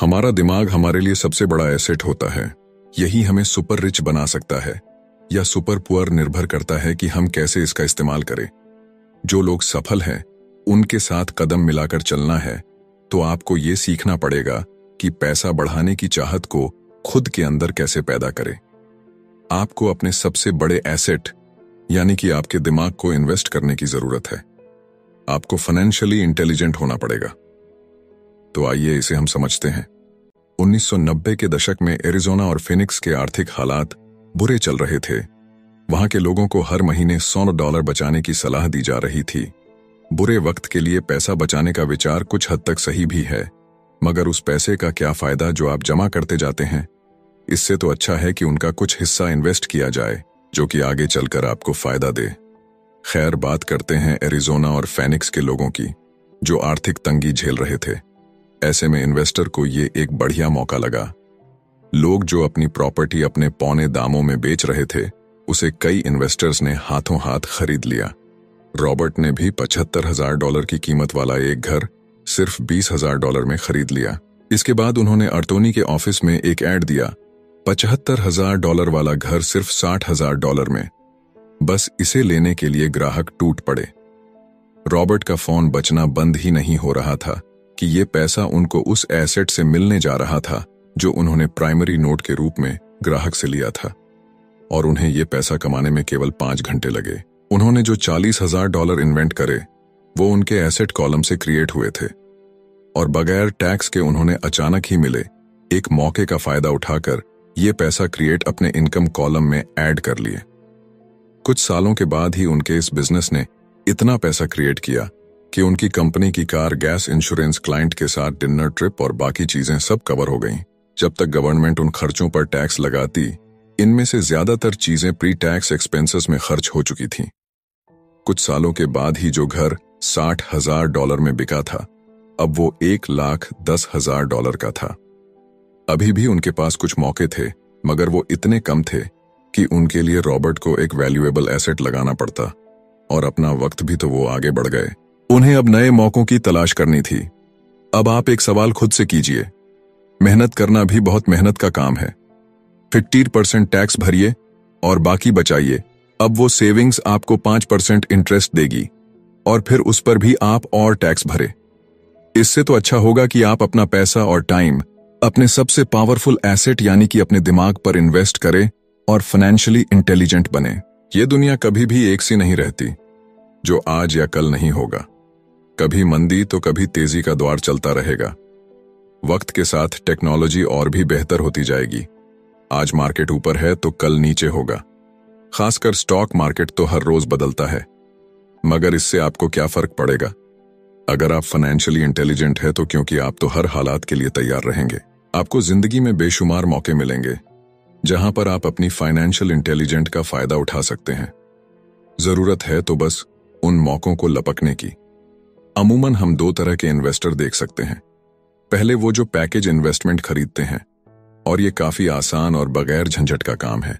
हमारा दिमाग हमारे लिए सबसे बड़ा एसेट होता है। यही हमें सुपर रिच बना सकता है या सुपर पुअर, निर्भर करता है कि हम कैसे इसका इस्तेमाल करें। जो लोग सफल हैं उनके साथ कदम मिलाकर चलना है, तो आपको ये सीखना पड़ेगा कि पैसा बढ़ाने की चाहत को खुद के अंदर कैसे पैदा करें। आपको अपने सबसे बड़े एसेट यानी कि आपके दिमाग को इन्वेस्ट करने की जरूरत है। आपको फाइनेंशियली इंटेलिजेंट होना पड़ेगा। तो आइए इसे हम समझते हैं। 1990 के दशक में एरिज़ोना और फिनिक्स के आर्थिक हालात बुरे चल रहे थे। वहां के लोगों को हर महीने $100 बचाने की सलाह दी जा रही थी। बुरे वक्त के लिए पैसा बचाने का विचार कुछ हद तक सही भी है, मगर उस पैसे का क्या फायदा जो आप जमा करते जाते हैं। इससे तो अच्छा है कि उनका कुछ हिस्सा इन्वेस्ट किया जाए, जो कि आगे चलकर आपको फायदा दे। खैर, बात करते हैं एरिज़ोना और फिनिक्स के लोगों की, जो आर्थिक तंगी झेल रहे थे। ऐसे में इन्वेस्टर को ये एक बढ़िया मौका लगा। लोग जो अपनी प्रॉपर्टी अपने पौने दामों में बेच रहे थे, उसे कई इन्वेस्टर्स ने हाथों हाथ खरीद लिया। रॉबर्ट ने भी $75,000 की कीमत वाला एक घर सिर्फ $20,000 में खरीद लिया। इसके बाद उन्होंने अर्तोनी के ऑफिस में एक ऐड दिया, $75,000 वाला घर सिर्फ $60,000 में। बस इसे लेने के लिए ग्राहक टूट पड़े। रॉबर्ट का फोन बजना बंद ही नहीं हो रहा था कि ये पैसा उनको उस एसेट से मिलने जा रहा था जो उन्होंने प्राइमरी नोट के रूप में ग्राहक से लिया था, और उन्हें ये पैसा कमाने में केवल 5 घंटे लगे। उन्होंने जो $40,000 इन्वेंट करे वो उनके एसेट कॉलम से क्रिएट हुए थे, और बगैर टैक्स के उन्होंने अचानक ही मिले एक मौके का फायदा उठाकर ये पैसा क्रिएट अपने इनकम कॉलम में ऐड कर लिए। कुछ सालों के बाद ही उनके इस बिजनेस ने इतना पैसा क्रिएट किया कि उनकी कंपनी की कार, गैस, इंश्योरेंस, क्लाइंट के साथ डिनर ट्रिप और बाकी चीजें सब कवर हो गईं। जब तक गवर्नमेंट उन खर्चों पर टैक्स लगाती, इनमें से ज्यादातर चीजें प्री टैक्स एक्सपेंसेस में खर्च हो चुकी थीं। कुछ सालों के बाद ही जो घर $60,000 में बिका था, अब वो $1,10,000 का था। अभी भी उनके पास कुछ मौके थे, मगर वो इतने कम थे कि उनके लिए रॉबर्ट को एक वैल्यूएबल एसेट लगाना पड़ता, और अपना वक्त भी तो वो आगे बढ़ गए। उन्हें अब नए मौकों की तलाश करनी थी। अब आप एक सवाल खुद से कीजिए, मेहनत करना भी बहुत मेहनत का काम है। 50% टैक्स भरिए और बाकी बचाइए। अब वो सेविंग्स आपको 5% इंटरेस्ट देगी, और फिर उस पर भी आप और टैक्स भरे। इससे तो अच्छा होगा कि आप अपना पैसा और टाइम अपने सबसे पावरफुल एसेट यानी कि अपने दिमाग पर इन्वेस्ट करें और फाइनेंशियली इंटेलिजेंट बने। ये दुनिया कभी भी एक सी नहीं रहती, जो आज या कल नहीं होगा। कभी मंदी तो कभी तेजी का दौर चलता रहेगा। वक्त के साथ टेक्नोलॉजी और भी बेहतर होती जाएगी। आज मार्केट ऊपर है तो कल नीचे होगा। खासकर स्टॉक मार्केट तो हर रोज बदलता है। मगर इससे आपको क्या फर्क पड़ेगा? अगर आप फाइनेंशियली इंटेलिजेंट है तो क्योंकि आप तो हर हालात के लिए तैयार रहेंगे। आपको जिंदगी में बेशुमार मौके मिलेंगे जहां पर आप अपनी फाइनेंशियल इंटेलिजेंट का फायदा उठा सकते हैं। जरूरत है तो बस उन मौकों को लपकने की। अमूमन हम 2 तरह के इन्वेस्टर देख सकते हैं। पहले वो जो पैकेज इन्वेस्टमेंट खरीदते हैं, और ये काफी आसान और बगैर झंझट का काम है।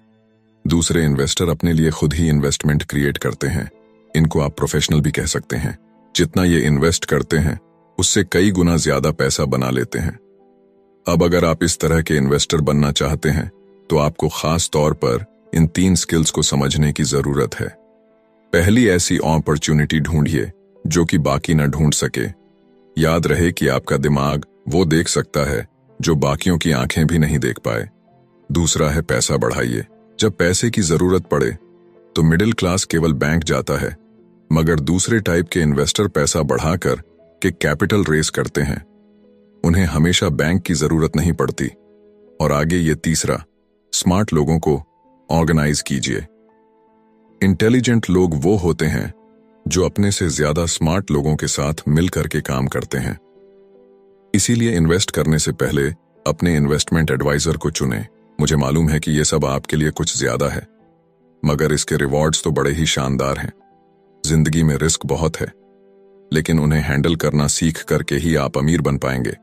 दूसरे इन्वेस्टर अपने लिए खुद ही इन्वेस्टमेंट क्रिएट करते हैं। इनको आप प्रोफेशनल भी कह सकते हैं। जितना ये इन्वेस्ट करते हैं उससे कई गुना ज्यादा पैसा बना लेते हैं। अब अगर आप इस तरह के इन्वेस्टर बनना चाहते हैं तो आपको खास तौर पर इन 3 स्किल्स को समझने की जरूरत है। पहली, ऐसी अपॉर्चुनिटी ढूंढिए जो कि बाकी न ढूंढ सके। याद रहे कि आपका दिमाग वो देख सकता है जो बाकियों की आंखें भी नहीं देख पाए। दूसरा है, पैसा बढ़ाइए। जब पैसे की जरूरत पड़े तो मिडिल क्लास केवल बैंक जाता है, मगर दूसरे टाइप के इन्वेस्टर पैसा बढ़ाकर के कैपिटल रेस करते हैं। उन्हें हमेशा बैंक की जरूरत नहीं पड़ती। और आगे ये तीसरा, स्मार्ट लोगों को ऑर्गेनाइज कीजिए। इंटेलिजेंट लोग वो होते हैं जो अपने से ज्यादा स्मार्ट लोगों के साथ मिलकर के काम करते हैं। इसीलिए इन्वेस्ट करने से पहले अपने इन्वेस्टमेंट एडवाइजर को चुनें। मुझे मालूम है कि ये सब आपके लिए कुछ ज्यादा है, मगर इसके रिवॉर्ड्स तो बड़े ही शानदार हैं। जिंदगी में रिस्क बहुत है, लेकिन उन्हें हैंडल करना सीख करके ही आप अमीर बन पाएंगे।